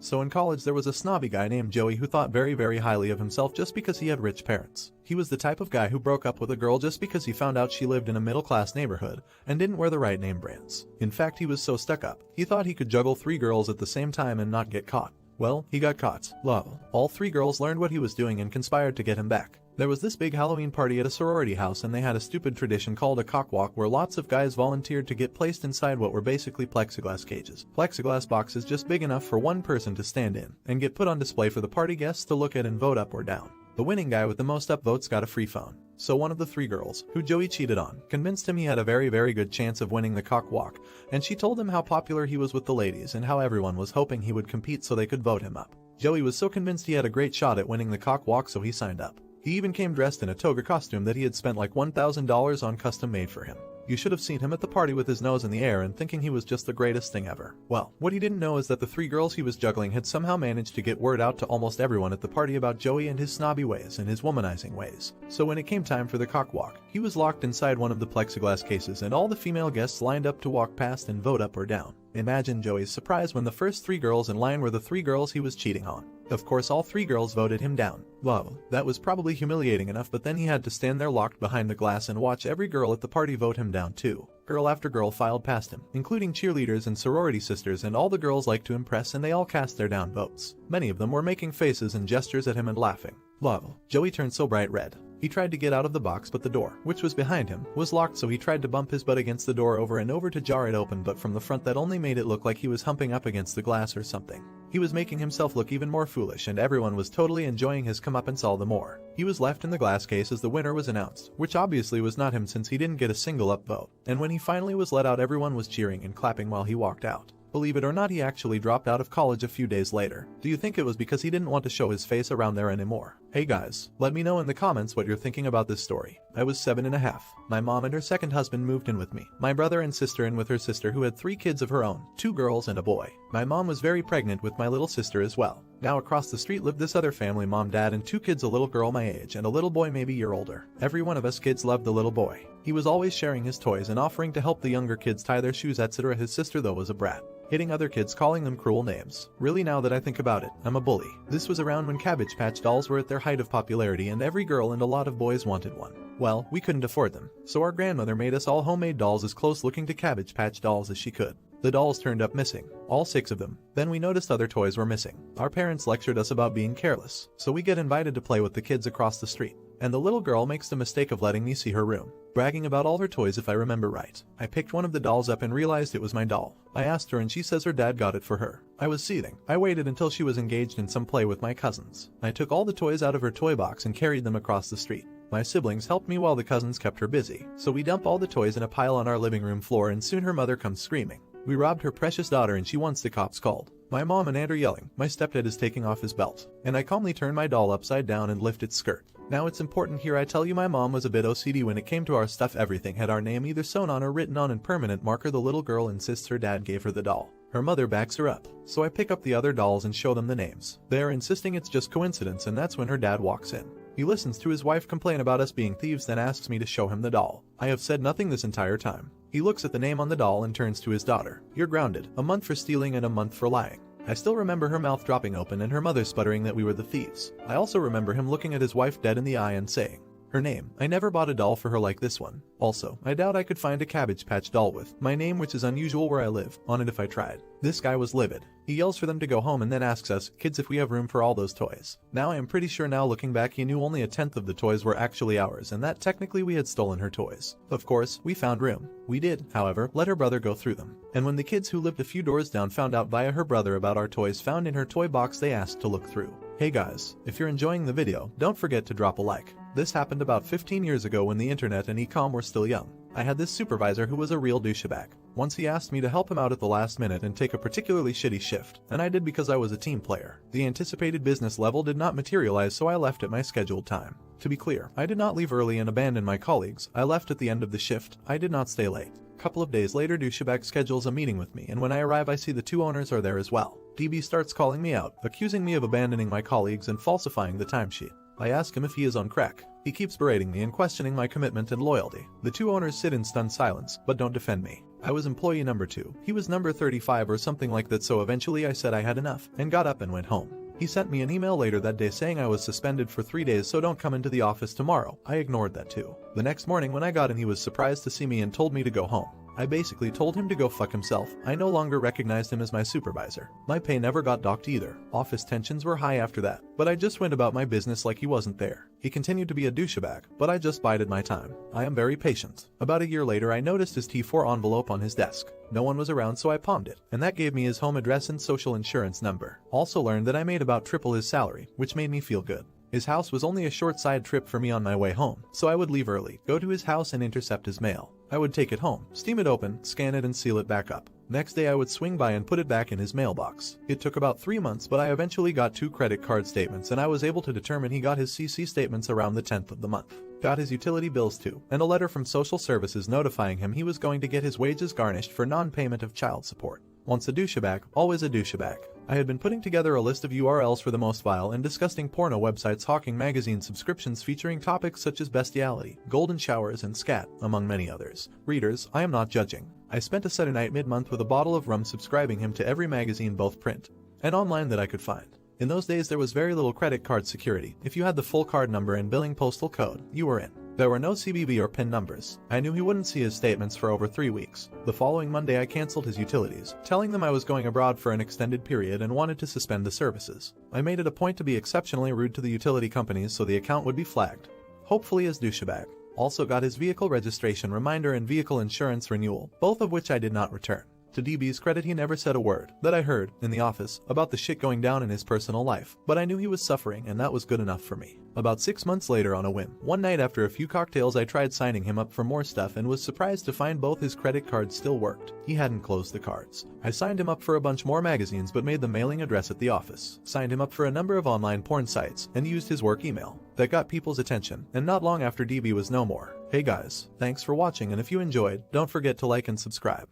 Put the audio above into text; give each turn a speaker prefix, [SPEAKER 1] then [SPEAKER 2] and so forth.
[SPEAKER 1] So in college there was a snobby guy named Joey who thought very highly of himself just because he had rich parents. He was the type of guy who broke up with a girl just because he found out she lived in a middle-class neighborhood and didn't wear the right name brands. In fact, he was so stuck up, he thought he could juggle 3 girls at the same time and not get caught. Well, he got caught. Lol. All 3 girls learned what he was doing and conspired to get him back. There was this big Halloween party at a sorority house and they had a stupid tradition called a cockwalk where lots of guys volunteered to get placed inside what were basically plexiglass cages. Plexiglass boxes just big enough for one person to stand in and get put on display for the party guests to look at and vote up or down. The winning guy with the most upvotes got a free phone. So one of the 3 girls, who Joey cheated on, convinced him he had a very good chance of winning the cockwalk, and she told him how popular he was with the ladies and how everyone was hoping he would compete so they could vote him up. Joey was so convinced he had a great shot at winning the cockwalk so he signed up. He even came dressed in a toga costume that he had spent like $1,000 on custom made for him. You should have seen him at the party with his nose in the air and thinking he was just the greatest thing ever. Well, what he didn't know is that the 3 girls he was juggling had somehow managed to get word out to almost everyone at the party about Joey and his snobby ways and his womanizing ways. So when it came time for the cockwalk, he was locked inside one of the plexiglass cases and all the female guests lined up to walk past and vote up or down. Imagine Joey's surprise when the first 3 girls in line were the 3 girls he was cheating on. Of course all 3 girls voted him down. Well, that was probably humiliating enough, but then he had to stand there locked behind the glass and watch every girl at the party vote him down too. Girl after girl filed past him, including cheerleaders and sorority sisters, and all the girls liked to impress and they all cast their down votes. Many of them were making faces and gestures at him and laughing. Lol. Joey turned so bright red. He tried to get out of the box but the door, which was behind him, was locked, so he tried to bump his butt against the door over and over to jar it open, but from the front that only made it look like he was humping up against the glass or something. He was making himself look even more foolish and everyone was totally enjoying his comeuppance all the more. He was left in the glass case as the winner was announced, which obviously was not him since he didn't get a single upvote. And when he finally was let out, everyone was cheering and clapping while he walked out. Believe it or not, he actually dropped out of college a few days later. Do you think it was because he didn't want to show his face around there anymore? Hey guys, let me know in the comments what you're thinking about this story. I was 7.5. My mom and her second husband moved in with me. My brother and sister in with her sister who had 3 kids of her own, 2 girls and a boy. My mom was very pregnant with my little sister as well. Now across the street lived this other family, mom, dad, and 2 kids, a little girl my age and a little boy maybe a year older. Every one of us kids loved the little boy. He was always sharing his toys and offering to help the younger kids tie their shoes, etc. His sister though was a brat, hitting other kids, calling them cruel names. Really, now that I think about it, I'm a bully. This was around when Cabbage Patch dolls were at their height of popularity and every girl and a lot of boys wanted one. Well, we couldn't afford them, so our grandmother made us all homemade dolls as close looking to Cabbage Patch dolls as she could. The dolls turned up missing, all 6 of them. Then we noticed other toys were missing. Our parents lectured us about being careless, so we get invited to play with the kids across the street. And the little girl makes the mistake of letting me see her room, bragging about all her toys if I remember right. I picked one of the dolls up and realized it was my doll. I asked her and she says her dad got it for her. I was seething. I waited until she was engaged in some play with my cousins. I took all the toys out of her toy box and carried them across the street. My siblings helped me while the cousins kept her busy, so we dump all the toys in a pile on our living room floor and soon her mother comes screaming. We robbed her precious daughter and she wants the cops called. My mom and aunt are yelling. My stepdad is taking off his belt, and I calmly turn my doll upside down and lift its skirt. Now it's important here I tell you my mom was a bit OCD when it came to our stuff. Everything had our name either sewn on or written on in permanent marker. The little girl insists her dad gave her the doll. Her mother backs her up, so I pick up the other dolls and show them the names. They are insisting it's just coincidence, and that's when her dad walks in. He listens to his wife complain about us being thieves, then asks me to show him the doll. I have said nothing this entire time. He looks at the name on the doll and turns to his daughter. You're grounded, a month for stealing and a month for lying. I still remember her mouth dropping open and her mother sputtering that we were the thieves. I also remember him looking at his wife dead in the eye and saying her name. I never bought a doll for her like this one. Also, I doubt I could find a Cabbage Patch doll with my name, which is unusual where I live, on it if I tried. This guy was livid. He yells for them to go home and then asks us kids if we have room for all those toys. Now I am pretty sure now looking back he knew only a tenth of the toys were actually ours and that technically we had stolen her toys. Of course, we found room. We did, however, let her brother go through them. And when the kids who lived a few doors down found out via her brother about our toys found in her toy box, they asked to look through. Hey guys, if you're enjoying the video, don't forget to drop a like. This happened about 15 years ago when the internet and e-com were still young. I had this supervisor who was a real douchebag. Once he asked me to help him out at the last minute and take a particularly shitty shift, and I did because I was a team player. The anticipated business level did not materialize, so I left at my scheduled time. To be clear, I did not leave early and abandon my colleagues. I left at the end of the shift. I did not stay late. Couple of days later, douchebag schedules a meeting with me, and when I arrive I see the 2 owners are there as well. DB starts calling me out, accusing me of abandoning my colleagues and falsifying the timesheet. I ask him if he is on crack. He keeps berating me and questioning my commitment and loyalty. The 2 owners sit in stunned silence, but don't defend me. I was employee number 2. He was number 35 or something like that, so eventually I said I had enough and got up and went home. He sent me an email later that day saying I was suspended for 3 days, so don't come into the office tomorrow. I ignored that too. The next morning when I got in, he was surprised to see me and told me to go home. I basically told him to go fuck himself. I no longer recognized him as my supervisor. My pay never got docked either. Office tensions were high after that, but I just went about my business like he wasn't there. He continued to be a douchebag, but I just bided my time. I am very patient. About a year later, I noticed his T4 envelope on his desk. No one was around, so I palmed it, and that gave me his home address and social insurance number. Also learned that I made about triple his salary, which made me feel good. His house was only a short side trip for me on my way home, so I would leave early, go to his house and intercept his mail. I would take it home, steam it open, scan it and seal it back up. Next day I would swing by and put it back in his mailbox. It took about 3 months, but I eventually got 2 credit card statements and I was able to determine he got his CC statements around the 10th of the month. Got his utility bills too, and a letter from social services notifying him he was going to get his wages garnished for non-payment of child support. Once a douchebag, always a douchebag. I had been putting together a list of URLs for the most vile and disgusting porno websites, hawking magazine subscriptions featuring topics such as bestiality, golden showers, and scat, among many others. Readers, I am not judging. I spent a Saturday night mid-month with a bottle of rum subscribing him to every magazine, both print and online, that I could find. In those days there was very little credit card security. If you had the full card number and billing postal code, you were in. There were no CVV or PIN numbers. I knew he wouldn't see his statements for over 3 weeks. The following Monday I canceled his utilities, telling them I was going abroad for an extended period and wanted to suspend the services. I made it a point to be exceptionally rude to the utility companies so the account would be flagged. Hopefully as douchebag. Also got his vehicle registration reminder and vehicle insurance renewal, both of which I did not return. To DB's credit, he never said a word, that I heard, in the office, about the shit going down in his personal life, but I knew he was suffering and that was good enough for me. About 6 months later, on a whim, one night after a few cocktails, I tried signing him up for more stuff and was surprised to find both his credit cards still worked. He hadn't closed the cards. I signed him up for a bunch more magazines but made the mailing address at the office. Signed him up for a number of online porn sites and used his work email. That got people's attention, and not long after DB was no more. Hey guys, thanks for watching, and if you enjoyed, don't forget to like and subscribe.